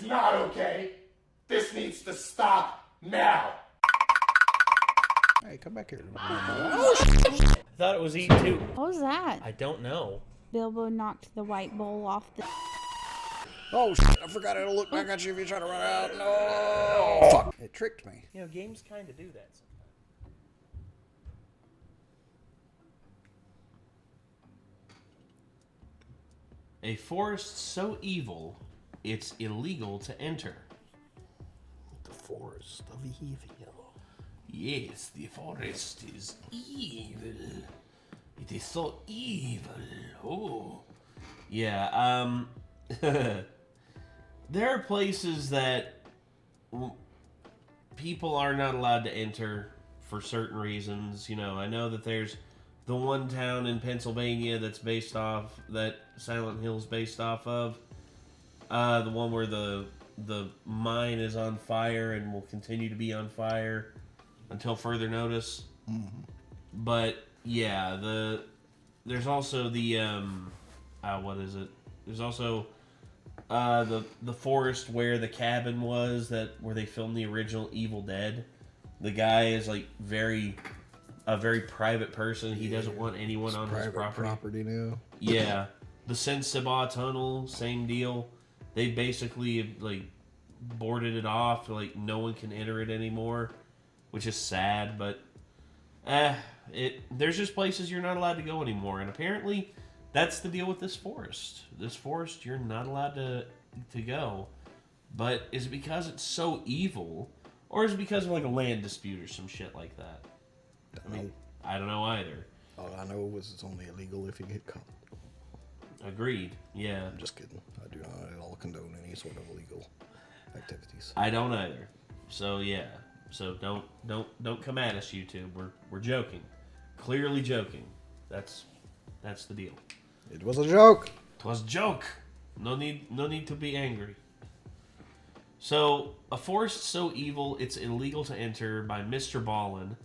not okay. This needs to stop now. Hey, come back here. I thought it was E2. What was that? I don't know. Bilbo knocked the white bowl off the... Oh, shit, I forgot how to look back at you if you try to run out. No! Fuck. It tricked me. You know, games kind of do that sometimes. A forest so evil, it's illegal to enter. The forest of evil. Yes, the forest is evil. It is so evil. Oh. Yeah, there are places that people are not allowed to enter for certain reasons. You know, I know that there's the one town in Pennsylvania that's based off, that Silent Hill's based off of. The one where the mine is on fire and will continue to be on fire until further notice. Mm-hmm. But yeah, there's also the what is it? There's also the forest where the cabin was, where they filmed the original Evil Dead. The guy is like a very private person. He doesn't want anyone on his property now. Yeah. The Saint-Saba tunnel, same deal. They basically like boarded it off, like no one can enter it anymore, which is sad, but there's just places you're not allowed to go anymore, and apparently that's the deal with this forest. This forest you're not allowed to go. But is it because it's so evil, or is it because of like a land dispute or some shit like that? I don't know either. All I know is it's only illegal if you get caught. Agreed. Yeah. I'm just kidding. I do not at all condone any sort of illegal activities. I don't either. So yeah. So don't come at us, YouTube. We're joking. Clearly joking. That's the deal. It was a joke. It was a joke. No need to be angry. So, a forest so evil it's illegal to enter by Mr. Ballin.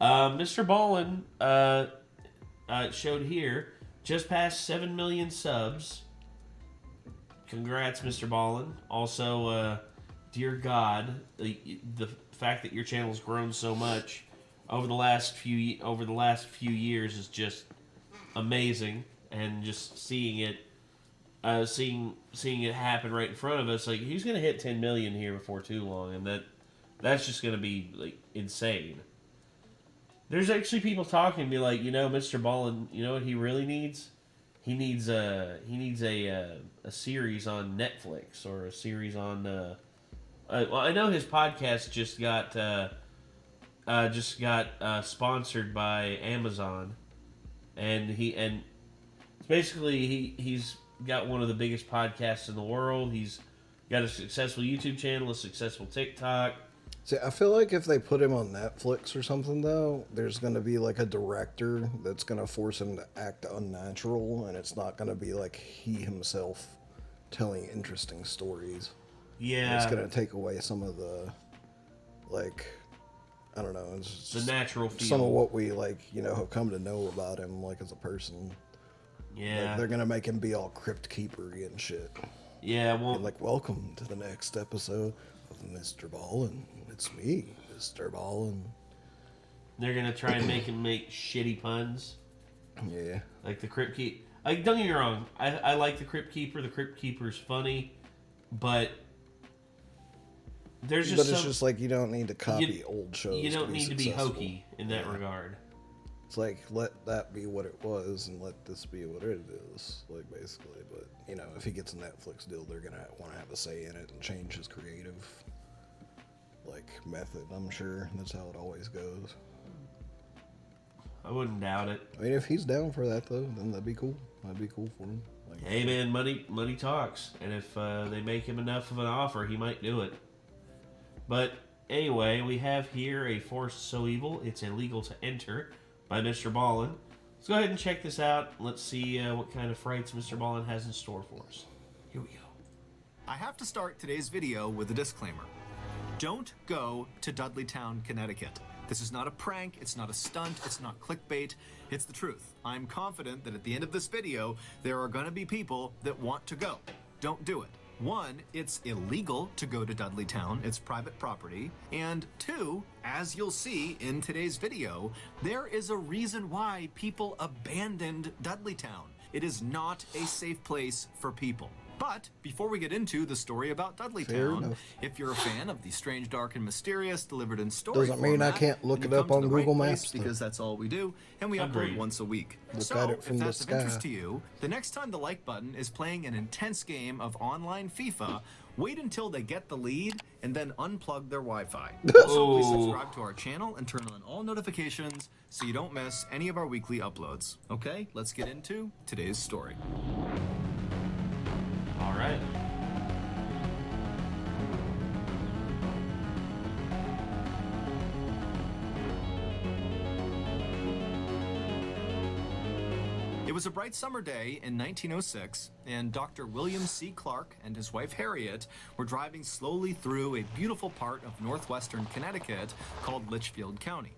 Mr. Ballin showed here just passed 7 million subs. Congrats, Mr. Ballin. Also, dear God, the fact that your channel's grown so much over the last few years is just amazing, and just seeing it happen right in front of us. Like, he's gonna hit 10 million here before too long, and that's just gonna be like insane. There's actually people talking to me like, Mr. Ballin, you know what he really needs? He needs a series on Netflix, or a series on well, I know his podcast just got sponsored by Amazon, and basically he's got one of the biggest podcasts in the world. He's got a successful YouTube channel, a successful TikTok. See, I feel like if they put him on Netflix or something, though, there's going to be like a director that's going to force him to act unnatural, and it's not going to be like he himself telling interesting stories. Yeah. And it's going to take away some of the, like, I don't know, it's the natural feel. Some of what we, like, have come to know about him, like, as a person. Yeah. Like, they're going to make him be all crypt keeper-y and shit. Yeah, well... And like, welcome to the next episode of Mr. Ballin. It's me, Mr. Ballin. They're going to try and make him make shitty puns. Yeah. Like the Crypt Keeper. Like, don't get me wrong. I like the Crypt Keeper. The Crypt Keeper's funny. But... It's just like you don't need to copy old shows. You don't need to be successful. hokey in that regard. It's like, let that be what it was and let this be what it is, like, basically. But, if he gets a Netflix deal, they're going to want to have a say in it and change his creative, like, method, I'm sure. That's how it always goes. I wouldn't doubt it. I mean, if he's down for that, though, then that'd be cool. That'd be cool for him. Like, hey, man, money talks. And if they make him enough of an offer, he might do it. But anyway, we have here a forest so evil, it's illegal to enter by Mr. Ballin. Let's go ahead and check this out. Let's see what kind of frights Mr. Ballin has in store for us. Here we go. I have to start today's video with a disclaimer. Don't go to Dudleytown, Connecticut. This is not a prank, it's not a stunt, it's not clickbait, it's the truth. I'm confident that at the end of this video, there are going to be people that want to go. Don't do it. One, it's illegal to go to Dudleytown, it's private property. And two, as you'll see in today's video, there is a reason why people abandoned Dudleytown. It is not a safe place for people. But before we get into the story about Dudleytown, if you're a fan of the strange, dark, and mysterious delivered in story Doesn't mean I format, can't look then it you up come to on the right Google place Maps, because that's all we do, and we Agreed. upload once a week. Look So at it from if the that's of sky. interest to you, the next time the like button is playing an intense game of online FIFA, wait until they get the lead and then unplug their Wi-Fi. Also, please subscribe to our channel and turn on all notifications so you don't miss any of our weekly uploads. Okay, let's get into today's story. All right. It was a bright summer day in 1906, and Dr. William C. Clark and his wife Harriet were driving slowly through a beautiful part of northwestern Connecticut called Litchfield County.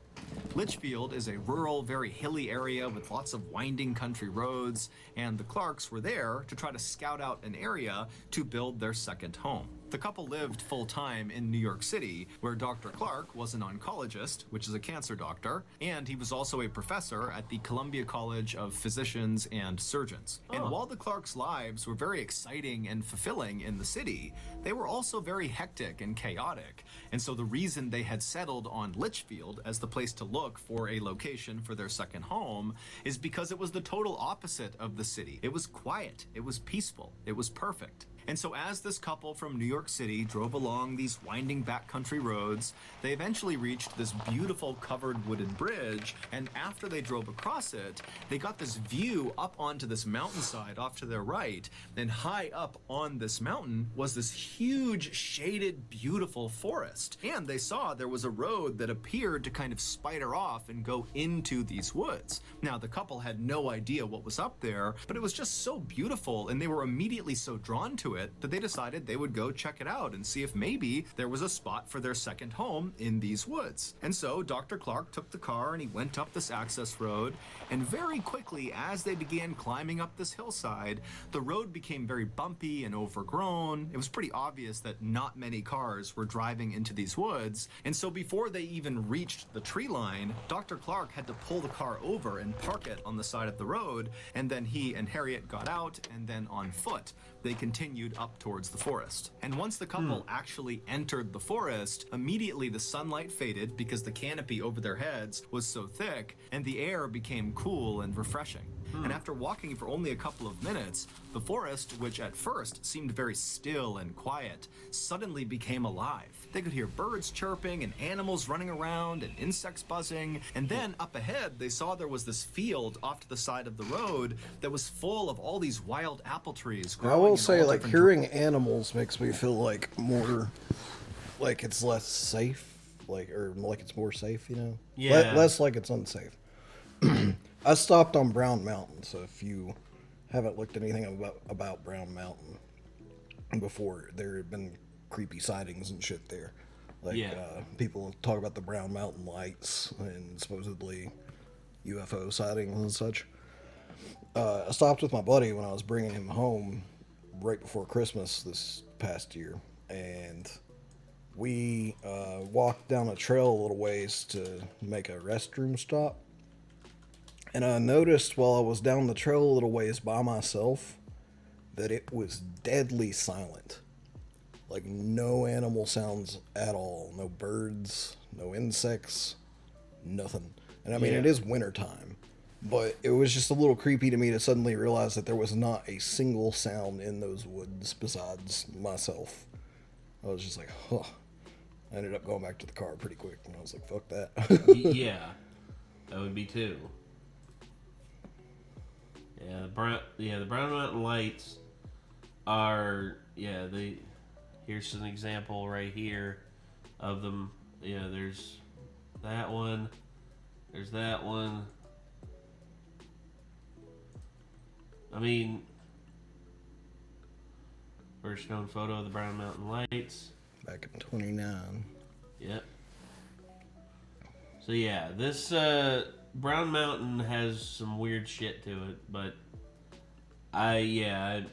Litchfield is a rural, very hilly area with lots of winding country roads, and the Clarks were there to try to scout out an area to build their second home. The couple lived full-time in New York City, where Dr. Clark was an oncologist, which is a cancer doctor, and he was also a professor at the Columbia College of Physicians and Surgeons. And while the Clarks' lives were very exciting and fulfilling in the city, they were also very hectic and chaotic. And so the reason they had settled on Litchfield as the place to look for a location for their second home is because it was the total opposite of the city. It was quiet, it was peaceful, it was perfect. And so as this couple from New York City drove along these winding backcountry roads, they eventually reached this beautiful covered wooden bridge, and after they drove across it, they got this view up onto this mountainside off to their right, and high up on this mountain was this huge shaded beautiful forest. And they saw there was a road that appeared to kind of spider off and go into these woods. Now the couple had no idea what was up there, but it was just so beautiful, and they were immediately so drawn to it that they decided they would go check it out and see if maybe there was a spot for their second home in these woods. And so Dr. Clark took the car and he went up this access road, and very quickly as they began climbing up this hillside, the road became very bumpy and overgrown. It was pretty obvious that not many cars were driving into these woods, and so before they even reached the tree line, Dr. Clark had to pull the car over and park it on the side of the road, and then he and Harriet got out, and then on foot they continued up towards the forest. And once the couple actually entered the forest, immediately the sunlight faded because the canopy over their heads was so thick, and the air became cool and refreshing. And after walking for only a couple of minutes, the forest, which at first seemed very still and quiet, suddenly became alive. They could hear birds chirping and animals running around and insects buzzing. And then up ahead, they saw there was this field off to the side of the road that was full of all these wild apple trees. I will say, like, hearing animals makes me feel like more, like it's less safe, like, or like it's more safe, you know? Yeah. Less like it's unsafe. I stopped on Brown Mountain, so if you haven't looked at anything about Brown Mountain before, there have been creepy sightings and shit there. Like, people talk about the Brown Mountain lights and supposedly UFO sightings and such. I stopped with my buddy when I was bringing him home right before Christmas this past year, and we walked down a trail a little ways to make a restroom stop. And I noticed while I was down the trail a little ways by myself that it was deadly silent. Like, no animal sounds at all. No birds, no insects, nothing. And I mean, it is wintertime. But it was just a little creepy to me to suddenly realize that there was not a single sound in those woods besides myself. I was just like, huh. I ended up going back to the car pretty quick, and I was like, fuck that. Yeah, that would be too. Yeah, the Brown Mountain lights are, here's an example right here of them. Yeah, there's that one. There's that one. I mean, first known photo of the Brown Mountain lights. Back in 29. Yep. So yeah, this Brown Mountain has some weird shit to it, but I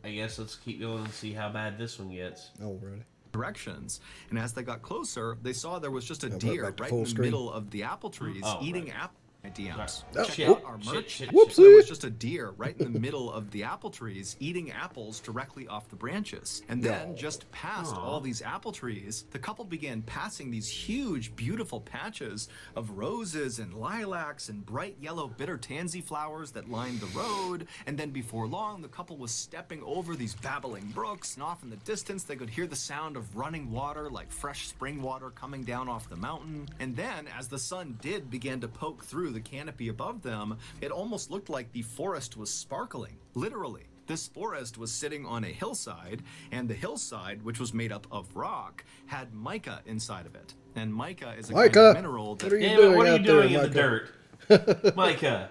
I guess let's keep going and see how bad this one gets. Alrighty. Directions, and as they got closer, they saw there was just a Now, deer back to right full in the screen. middle of the apple trees eating apple. My DMs. Oh, Check shit. out our merch. Shit. Whoopsie. There was just a deer right in the middle of the apple trees eating apples directly off the branches. And then, No. just past all these apple trees, the couple began passing these huge, beautiful patches of roses and lilacs and bright yellow bitter tansy flowers that lined the road. And then before long, the couple was stepping over these babbling brooks, and off in the distance, they could hear the sound of running water like fresh spring water coming down off the mountain. And then, as the sun did begin to poke through the canopy above them, it almost looked like the forest was sparkling. Literally. This forest was sitting on a hillside, and the hillside, which was made up of rock, had mica inside of it. And mica is a kind Micah, of mineral that... what are you Damn it, doing what are you out there, doing in the Micah? dirt? Micah,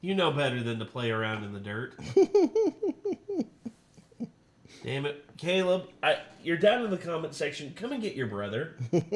you know better than to play around in the dirt. Damn it. Caleb, you're down in the comment section. Come and get your brother.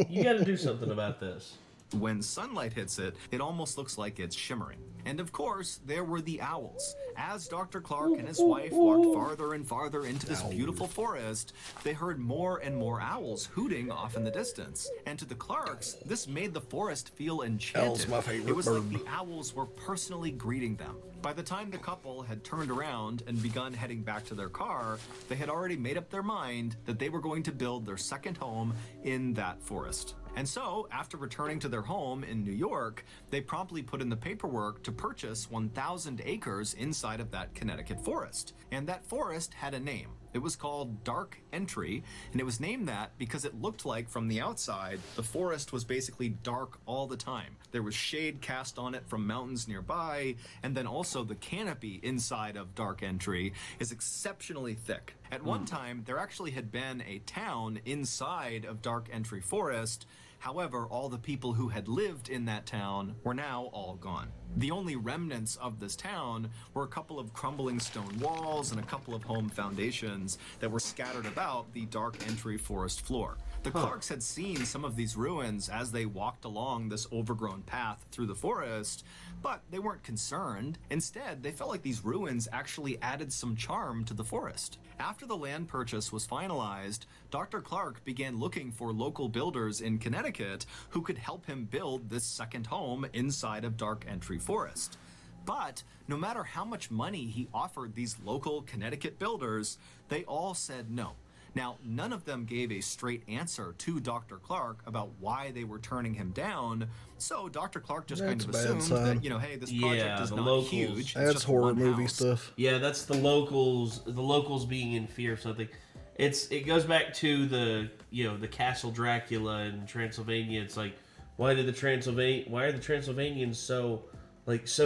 You got to do something about this. When sunlight hits it, it almost looks like it's shimmering. And of course, there were the owls. As Dr. Clark and his wife walked farther and farther into this beautiful forest, they heard more and more owls hooting off in the distance. And to the Clarks, this made the forest feel enchanted. Owl's my favorite It was like bird. the owls were personally greeting them. By the time the couple had turned around and begun heading back to their car, they had already made up their mind that they were going to build their second home in that forest. And so, after returning to their home in New York, they promptly put in the paperwork to purchase 1,000 acres inside of that Connecticut forest. And that forest had a name. It was called Dark Entry, and it was named that because it looked like from the outside, the forest was basically dark all the time. There was shade cast on it from mountains nearby, and then also the canopy inside of Dark Entry is exceptionally thick. At one time, there actually had been a town inside of Dark Entry Forest. However, all the people who had lived in that town were now all gone. The only remnants of this town were a couple of crumbling stone walls and a couple of home foundations that were scattered about the Dark Entry Forest floor. The Clarks had seen some of these ruins as they walked along this overgrown path through the forest, but they weren't concerned. Instead, they felt like these ruins actually added some charm to the forest. After the land purchase was finalized, Dr. Clark began looking for local builders in Connecticut who could help him build this second home inside of Dark Entry Forest. But no matter how much money he offered these local Connecticut builders, they all said no. Now, none of them gave a straight answer to Dr. Clark about why they were turning him down, so Dr. Clark just kind of That's a bad assumed sign. that, you know, hey, this project Yeah, is the not locals. huge. It's That's just horror one movie house. stuff. Yeah, that's the locals being in fear of something. It goes back to the Castle Dracula in Transylvania. It's like, why are the Transylvanians so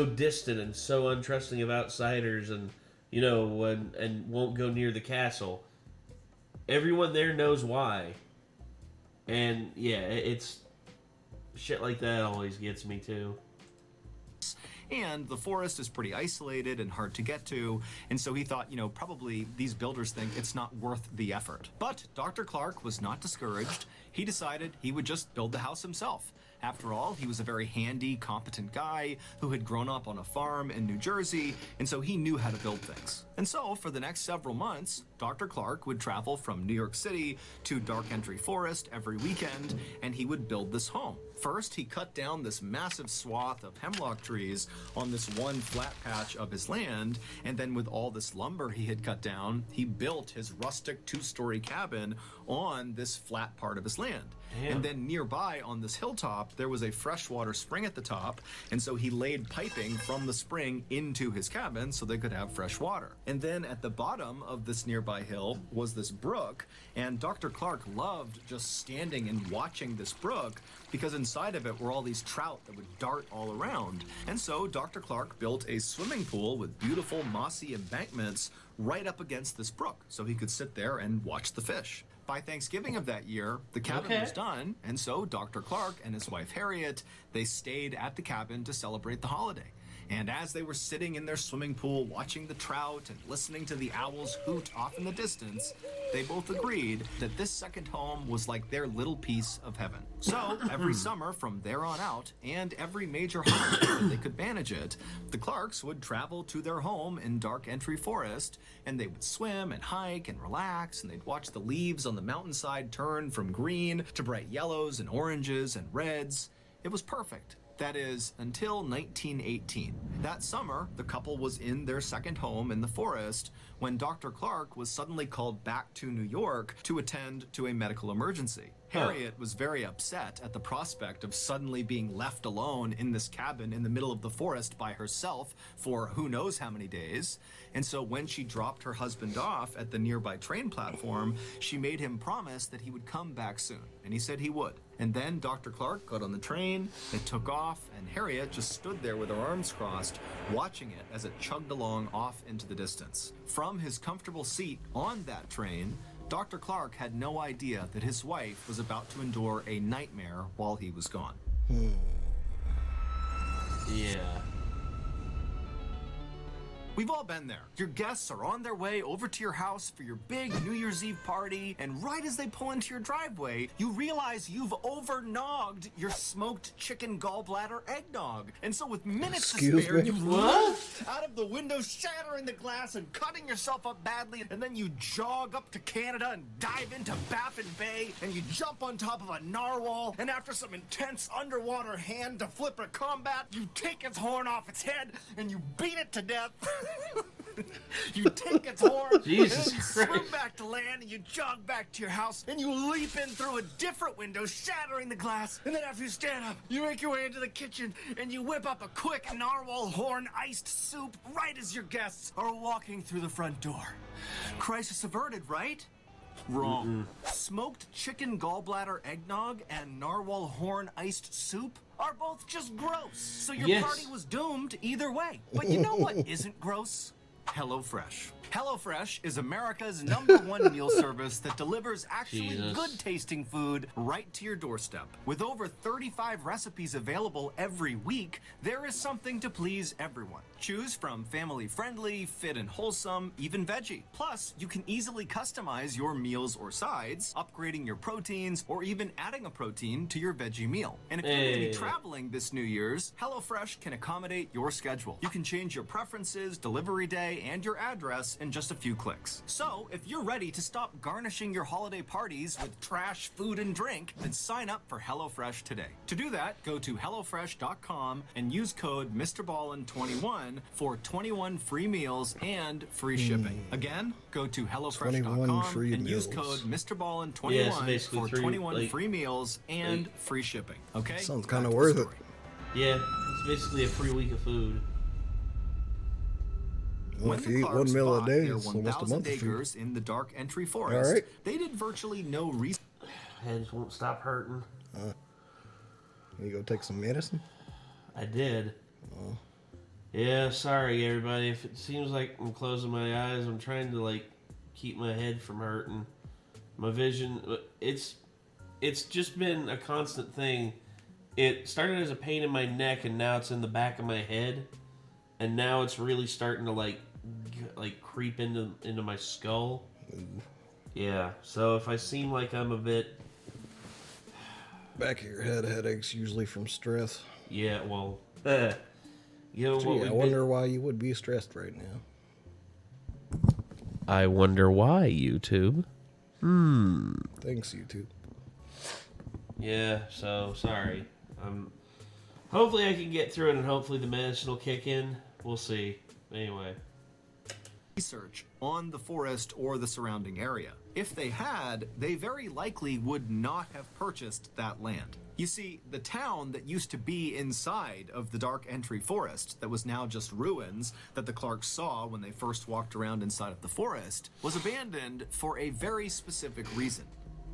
distant and so untrusting of outsiders, and and won't go near the castle? Everyone there knows why. And yeah, it's shit like that always gets me too. And the forest is pretty isolated and hard to get to, and so he thought, probably these builders think it's not worth the effort. But Dr. Clark was not discouraged. He decided he would just build the house himself. After all, he was a very handy, competent guy who had grown up on a farm in New Jersey, and so he knew how to build things. And so, for the next several months, Dr. Clark would travel from New York City to Dark Entry Forest every weekend, and he would build this home. First, he cut down this massive swath of hemlock trees on this one flat patch of his land, and then with all this lumber he had cut down, he built his rustic two-story cabin on this flat part of his land. Damn. And then nearby on this hilltop, there was a freshwater spring at the top, and so he laid piping from the spring into his cabin so they could have fresh water. And then at the bottom of this nearby hill was this brook, and Dr. Clark loved just standing and watching this brook because inside of it were all these trout that would dart all around. And so Dr. Clark built a swimming pool with beautiful mossy embankments right up against this brook so he could sit there and watch the fish. By Thanksgiving of that year, the cabin was done, and so Dr. Clark and his wife Harriet, they stayed at the cabin to celebrate the holiday. And as they were sitting in their swimming pool watching the trout and listening to the owls hoot off in the distance, they both agreed that this second home was like their little piece of heaven. So every summer from there on out, and every major holiday that they could manage it, the Clarks would travel to their home in Dark Entry Forest, and they would swim and hike and relax, and they'd watch the leaves on the mountainside turn from green to bright yellows and oranges and reds. It was perfect. That is, until 1918. That summer, the couple was in their second home in the forest when Dr. Clark was suddenly called back to New York to attend to a medical emergency. Harriet was very upset at the prospect of suddenly being left alone in this cabin in the middle of the forest by herself for who knows how many days. And so when she dropped her husband off at the nearby train platform, she made him promise that he would come back soon. And he said he would. And then Dr. Clark got on the train, it took off, and Harriet just stood there with her arms crossed, watching it as it chugged along off into the distance. From his comfortable seat on that train, Dr. Clark had no idea that his wife was about to endure a nightmare while he was gone. Yeah. We've all been there. Your guests are on their way over to your house for your big New Year's Eve party, and right as they pull into your driveway, you realize you've overnogged your smoked chicken gallbladder eggnog. And so with minutes to spare, you run out of the window, shattering the glass and cutting yourself up badly, and then you jog up to Canada and dive into Baffin Bay, and you jump on top of a narwhal, and after some intense underwater hand-to-flipper combat, you take its horn off its head, and you beat it to death. You take its horn, Jesus and you swim back to land, and you jog back to your house, and you leap in through a different window, shattering the glass. And then after you stand up, you make your way into the kitchen, and you whip up a quick narwhal horn iced soup right as your guests are walking through the front door. Crisis averted, right? Wrong. Smoked chicken gallbladder eggnog and narwhal horn iced soup are both just gross. So your party was doomed either way. But you know what isn't gross? HelloFresh. HelloFresh is America's #1 meal service that delivers actually good-tasting food right to your doorstep. With over 35 recipes available every week, there is something to please everyone. Choose from family-friendly, fit and wholesome, even veggie. Plus, you can easily customize your meals or sides, upgrading your proteins, or even adding a protein to your veggie meal. And if you're going to be traveling this New Year's, HelloFresh can accommodate your schedule. You can change your preferences, delivery day, and your address in just a few clicks. So, if you're ready to stop garnishing your holiday parties with trash food and drink, then sign up for HelloFresh today. To do that, go to HelloFresh.com and use code MrBallin21 for 21 free meals and free shipping. Again, go to HelloFresh.com and use code MrBallin21 for 21 free meals and free shipping. Okay? Sounds kind of worth it. Yeah, it's basically a free week of food. Well, if you eat 1 meal a day, it's almost a month of food. In the Dark Entry Forest, they did virtually no research. Heads won't stop hurting. You go take some medicine? I did. Yeah, sorry everybody. If it seems like I'm closing my eyes, I'm trying to like keep my head from hurting. My vision, it's just been a constant thing. It started as a pain in my neck, and now it's in the back of my head, and now it's really starting to like creep into my skull. Yeah, so if I seem like I'm a bit back of your head headaches usually from stress. Yeah, well, you know Gee, I wonder why you would be stressed right now. I wonder why, YouTube. Thanks, YouTube. Yeah, so sorry. Hopefully I can get through it, and hopefully the medicine will kick in. We'll see. Anyway. Research on the forest or the surrounding area. If they had, they very likely would not have purchased that land. You see, the town that used to be inside of the Dark Entry Forest, that was now just ruins that the Clarks saw when they first walked around inside of the forest, was abandoned for a very specific reason.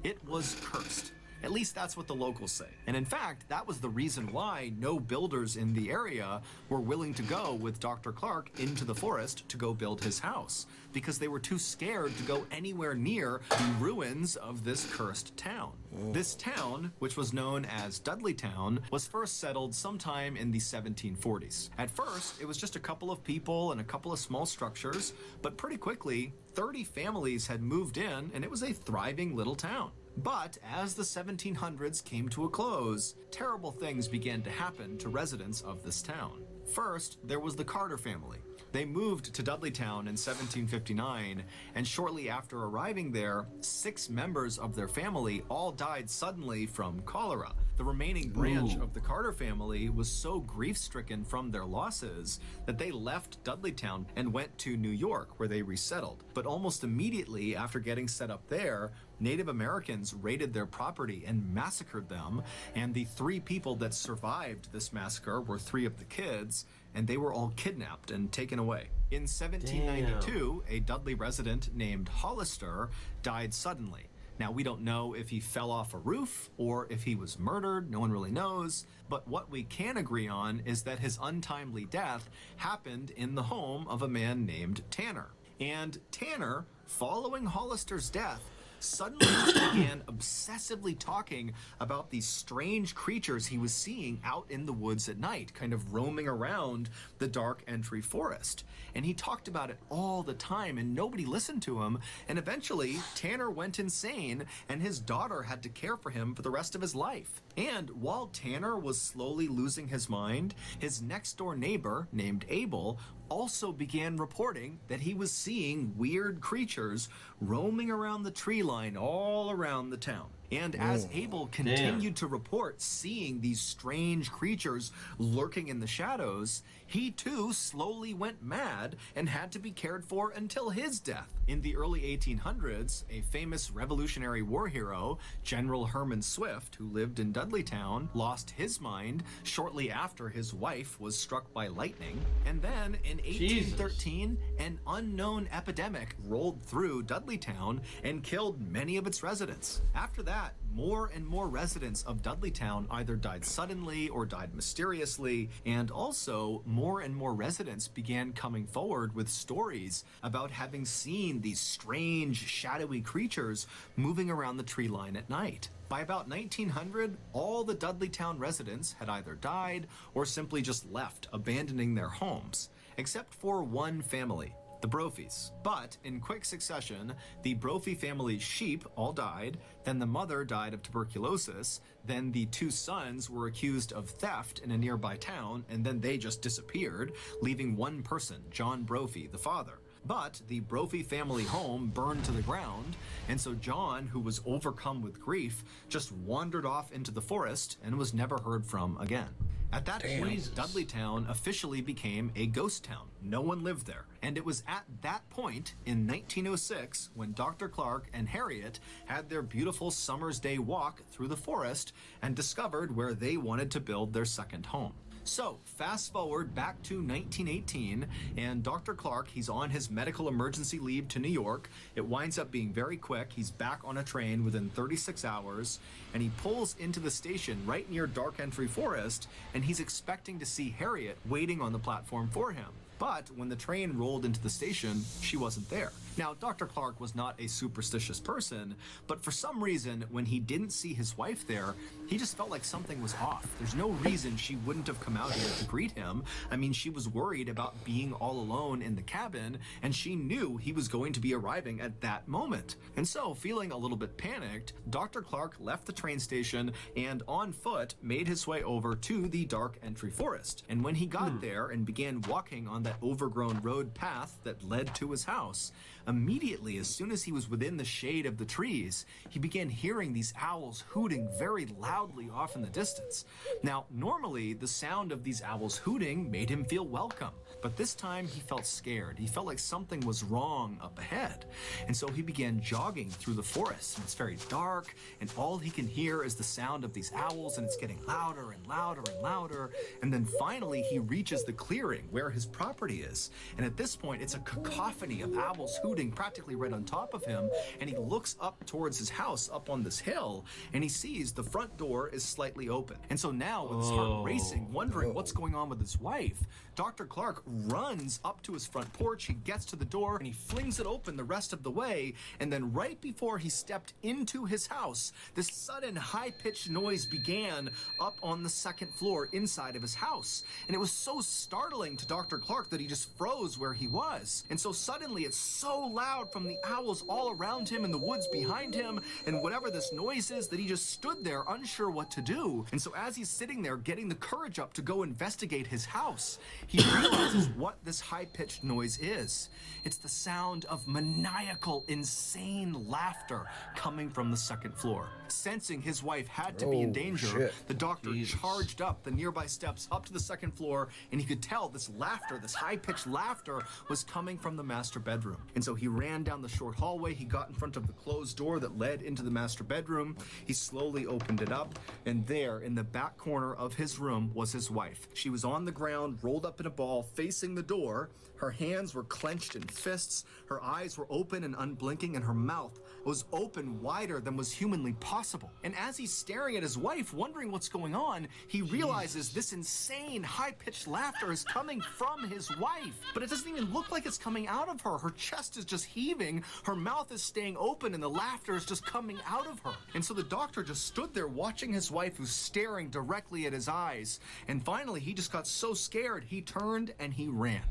It was cursed. At least that's what the locals say. And in fact, that was the reason why no builders in the area were willing to go with Dr. Clark into the forest to go build his house, because they were too scared to go anywhere near the ruins of this cursed town. This town, which was known as Dudleytown, was first settled sometime in the 1740s. At first, it was just a couple of people and a couple of small structures, but pretty quickly, 30 families had moved in, and it was a thriving little town. But as the 1700s came to a close, terrible things began to happen to residents of this town. First, there was the Carter family. They moved to Dudleytown in 1759, and shortly after arriving there, 6 members of their family all died suddenly from cholera. The remaining branch of the Carter family was so grief-stricken from their losses that they left Dudleytown and went to New York, where they resettled. But almost immediately after getting set up there, Native Americans raided their property and massacred them, and the 3 people that survived this massacre were 3 of the kids, and they were all kidnapped and taken away. In 1792, a Dudley resident named Hollister died suddenly. Now, we don't know if he fell off a roof or if he was murdered. No one really knows. But what we can agree on is that his untimely death happened in the home of a man named Tanner. And Tanner, following Hollister's death, suddenly just began obsessively talking about these strange creatures he was seeing out in the woods at night, kind of roaming around the dark entry forest. And he talked about it all the time, and nobody listened to him. And eventually, Tanner went insane, and his daughter had to care for him for the rest of his life. And while Tanner was slowly losing his mind, his next-door neighbor, named Abel, also began reporting that he was seeing weird creatures roaming around the tree line all around the town. And as Abel continued to report seeing these strange creatures lurking in the shadows, he too slowly went mad and had to be cared for until his death. In the early 1800s, a famous Revolutionary War hero, General Herman Swift, who lived in Dudleytown, lost his mind shortly after his wife was struck by lightning. And then in 1813, an unknown epidemic rolled through Dudleytown and killed many of its residents. After that, more and more residents of Dudleytown either died suddenly or died mysteriously, and also more and more residents began coming forward with stories about having seen these strange, shadowy creatures moving around the tree line at night. By about 1900, all the Dudleytown residents had either died or simply just left, abandoning their homes, except for one family, the Brophies. But in quick succession, the Brophy family's sheep all died, then the mother died of tuberculosis, then the 2 sons were accused of theft in a nearby town, and then they just disappeared, leaving one person, John Brophy, the father. But the Brophy family home burned to the ground, and so John, who was overcome with grief, just wandered off into the forest and was never heard from again. At that point, Dudleytown officially became a ghost town. No one lived there. And it was at that point, in 1906, when Dr. Clark and Harriet had their beautiful summer's day walk through the forest and discovered where they wanted to build their second home. So, fast forward back to 1918, and Dr. Clark, he's on his medical emergency leave to New York. It winds up being very quick. He's back on a train within 36 hours, and he pulls into the station right near Dark Entry Forest, and he's expecting to see Harriet waiting on the platform for him. But when the train rolled into the station, she wasn't there. Now, Dr. Clark was not a superstitious person, but for some reason, when he didn't see his wife there, he just felt like something was off. There's no reason she wouldn't have come out here to greet him. I mean, she was worried about being all alone in the cabin, and she knew he was going to be arriving at that moment. And so, feeling a little bit panicked, Dr. Clark left the train station and on foot made his way over to the Dark Entry Forest. And when he got there and began walking on that overgrown road path that led to his house, immediately, as soon as he was within the shade of the trees, he began hearing these owls hooting very loudly off in the distance. Now, normally, the sound of these owls hooting made him feel welcome, but this time he felt scared. He felt like something was wrong up ahead. And so he began jogging through the forest, and it's very dark, and all he can hear is the sound of these owls, and it's getting louder and louder and louder. And then finally, he reaches the clearing where his property is. And at this point, it's a cacophony of owls hooting exploding practically right on top of him, and he looks up towards his house up on this hill, and he sees the front door is slightly open. And so now, with his heart racing, wondering what's going on with his wife, Dr. Clark runs up to his front porch, he gets to the door, and he flings it open the rest of the way, and then right before he stepped into his house, this sudden high-pitched noise began up on the second floor inside of his house. And it was so startling to Dr. Clark that he just froze where he was. And so suddenly it's so loud from the owls all around him and the woods behind him and whatever this noise is that he just stood there unsure what to do. And so as he's sitting there getting the courage up to go investigate his house, he realizes what this high-pitched noise is. It's the sound of maniacal, insane laughter coming from the second floor. Sensing his wife had to be in danger, the doctor charged up the nearby steps up to the second floor, and he could tell this laughter, this high-pitched laughter, was coming from the master bedroom. And so he ran down the short hallway, he got in front of the closed door that led into the master bedroom, he slowly opened it up, and there, in the back corner of his room, was his wife. She was on the ground, rolled up in a ball, facing the door. Her hands were clenched in fists, her eyes were open and unblinking, and her mouth was open wider than was humanly possible. And as he's staring at his wife, wondering what's going on, he realizes this insane, high-pitched laughter is coming from his wife. But it doesn't even look like it's coming out of her. Her chest is just heaving, her mouth is staying open, and the laughter is just coming out of her. And so the doctor just stood there watching his wife, who's staring directly at his eyes. And finally, he just got so scared, he turned and he ran.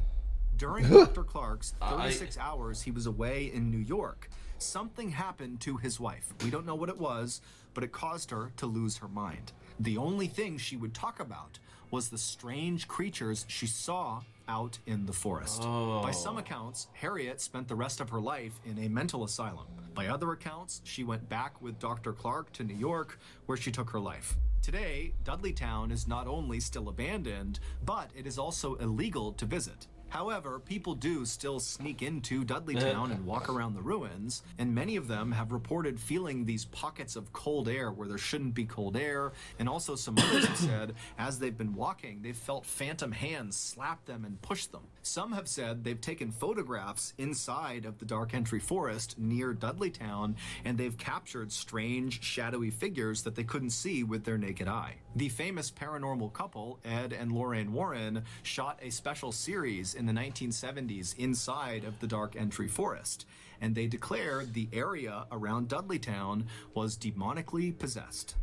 During Dr. Clark's 36 hours he was away in New York, something happened to his wife. We don't know what it was, but it caused her to lose her mind. The only thing she would talk about was the strange creatures she saw out in the forest. By some accounts, Harriet spent the rest of her life in a mental asylum. By other accounts, she went back with Dr. Clark to New York, where she took her life. Today, Dudleytown is not only still abandoned, but it is also illegal to visit. However, people do still sneak into Dudleytown and walk around the ruins, and many of them have reported feeling these pockets of cold air where there shouldn't be cold air, and also some others have said as they've been walking, they've felt phantom hands slap them and push them. Some have said they've taken photographs inside of the Dark Entry Forest near Dudleytown, and they've captured strange, shadowy figures that they couldn't see with their naked eye. The famous paranormal couple, Ed and Lorraine Warren, shot a special series in the 1970s inside of the Dark Entry Forest, and they declared the area around Dudleytown was demonically possessed.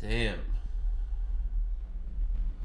Damn.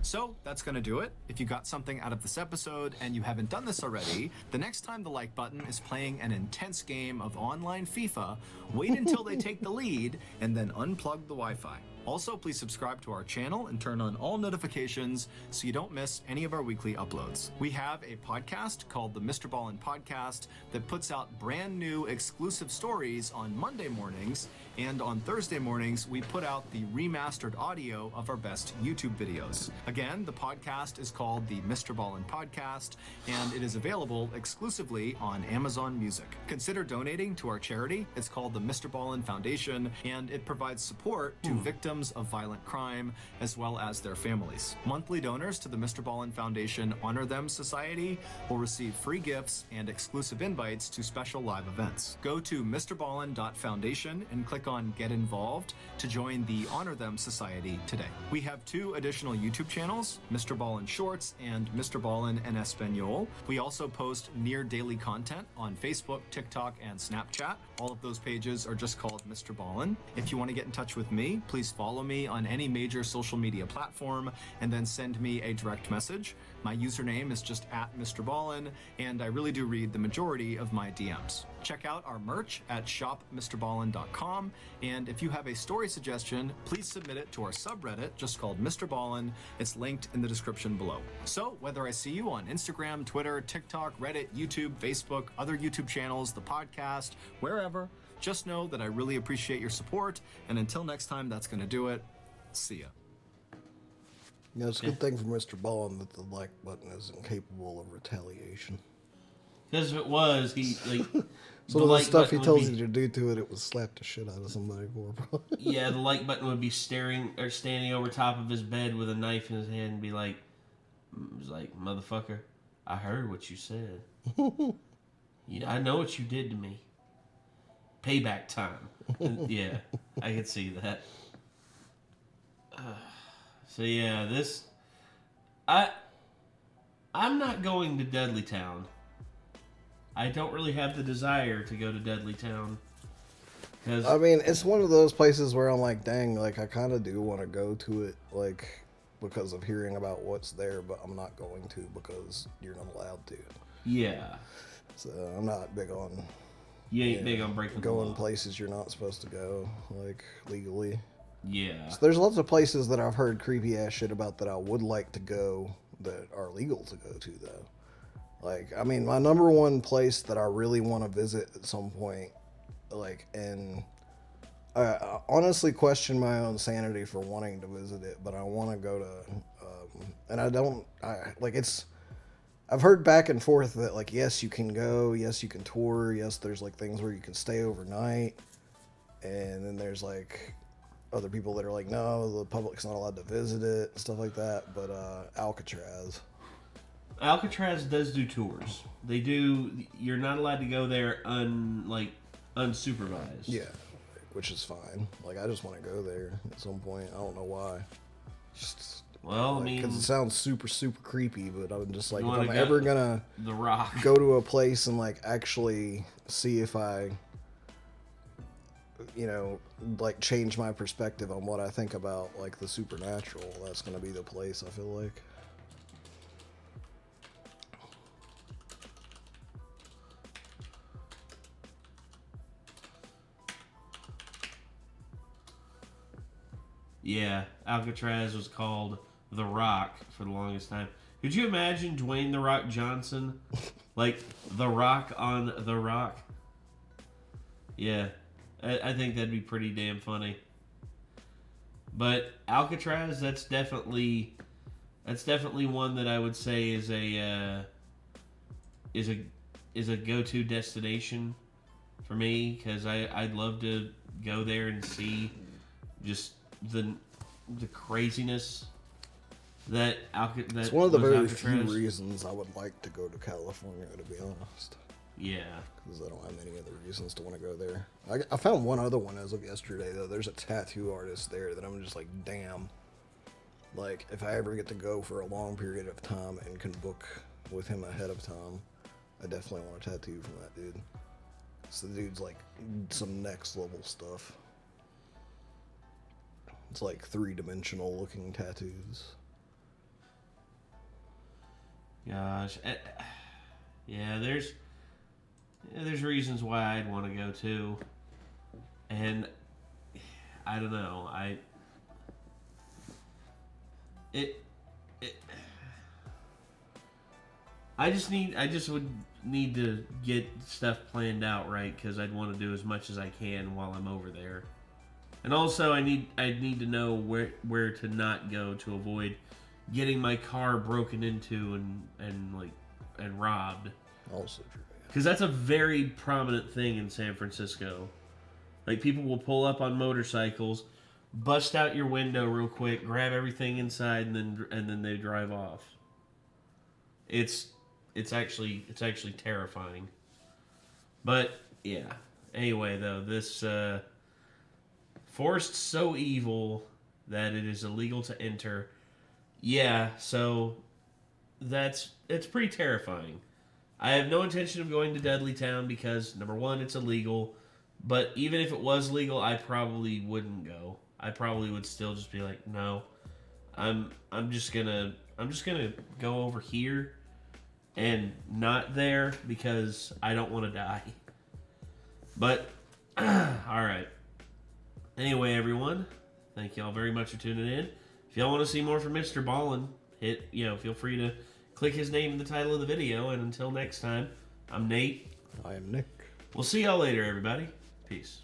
So that's going to do it. If you got something out of this episode and you haven't done this already, the next time the like button is playing an intense game of online FIFA, wait until they take the lead and then unplug the Wi-Fi. Also, please subscribe to our channel and turn on all notifications so you don't miss any of our weekly uploads. We have a podcast called the Mr. Ballin Podcast that puts out brand new exclusive stories on Monday mornings, and on Thursday mornings we put out the remastered audio of our best YouTube videos. Again, the podcast is called the Mr. Ballin Podcast, and it is available exclusively on Amazon Music. Consider donating to our charity. It's called the Mr. Ballin Foundation, and it provides support to victims of violent crime as well as their families. Monthly donors to the Mr. Ballin Foundation Honor Them Society will receive free gifts and exclusive invites to special live events. Go to mrballin.foundation and click on Get Involved to join the Honor Them Society today. We have 2 additional YouTube channels, Mr. Ballin Shorts and Mr. Ballin en Espanol. We also post near daily content on Facebook, TikTok, and Snapchat. All of those pages are just called Mr. Ballin. If you want to get in touch with me, please follow me on any major social media platform and then send me a direct message. My username is just @Mr. Ballin, and I really do read the majority of my DMs. Check out our merch at shopmrballin.com, and if you have a story suggestion, please submit it to our subreddit just called Mr. Ballin. It's linked in the description below. So whether I see you on Instagram, Twitter, TikTok, Reddit, YouTube, Facebook, other YouTube channels, the podcast, wherever, just know that I really appreciate your support, and until next time, that's going to do it. See ya. Yeah, it's a good thing for Mr. Ballin that the like button is incapable of retaliation. Because if it was, he like So the stuff he tells you to do to it, it would slap the shit out of somebody for. Yeah, the like button would be staring or standing over top of his bed with a knife in his hand and be like, "Motherfucker, I heard what you said." Yeah, I know what you did to me. Payback time. Yeah, I can see that. So yeah, this... I'm not going to Deadly Town. I don't really have the desire to go to Deadly Town. I mean, it's one of those places where I'm like, dang, like, I kind of do want to go to it, like, because of hearing about what's there, but I'm not going to because you're not allowed to. Yeah. So I'm not big on... You ain't big on breaking the law. Going places you're not supposed to go, like, legally. Yeah. So there's lots of places that I've heard creepy ass shit about that I would like to go that are legal to go to, though. Like, I mean, my number one place that I really want to visit at some point, like, and I honestly question my own sanity for wanting to visit it, but I want to go to, and I've heard back and forth that, like, yes, you can go, yes, you can tour, yes, there's, like, things where you can stay overnight, and then there's, like, other people that are like, no, the public's not allowed to visit it, and stuff like that, but, Alcatraz does do tours. They do, you're not allowed to go there unsupervised. Yeah, which is fine. Like, I just want to go there at some point. I don't know why. Just, well, like, I mean... because it sounds super, super creepy, but I'm just like, if I'm ever gonna The Rock. go to a place and, like, actually see if I, you know, like, change my perspective on what I think about, like, the supernatural, that's gonna be the place, I feel like. Yeah, Alcatraz was called The Rock for the longest time. Could you imagine Dwayne The Rock Johnson? Like, The Rock on The Rock? Yeah, I think that'd be pretty damn funny. But Alcatraz, that's definitely one that I would say is a go-to destination for me, because I'd love to go there and see just the craziness that It's one of the very few Alcatraz. reasons I would like to go to California, to be honest. Yeah. Because I don't have any other reasons to want to go there. I found one other one as of yesterday, though. There's a tattoo artist there that I'm just like, damn. Like, if I ever get to go for a long period of time and can book with him ahead of time, I definitely want a tattoo from that dude. So the dude's like some next level stuff. It's like 3-dimensional looking tattoos. Gosh. Yeah, there's reasons why I'd want to go too. And I don't know. I just would need to get stuff planned out right, because I'd want to do as much as I can while I'm over there. And also, I'd need to know where to not go to avoid getting my car broken into and robbed. Also true. Because that's a very prominent thing in San Francisco. Like, people will pull up on motorcycles, bust out your window real quick, grab everything inside, and then they drive off. It's actually terrifying. But yeah. Anyway, though, this forest so evil that it is illegal to enter. Yeah, so it's pretty terrifying. I have no intention of going to Deadly Town because, number one, it's illegal. But even if it was legal, I probably wouldn't go. I probably would still just be like, no, I'm just gonna go over here and not there because I don't want to die. But all right. Anyway, everyone, thank y'all very much for tuning in. If y'all want to see more from Mr. Ballin, feel free to click his name in the title of the video. And until next time, I'm Nate. I am Nick. We'll see y'all later, everybody. Peace.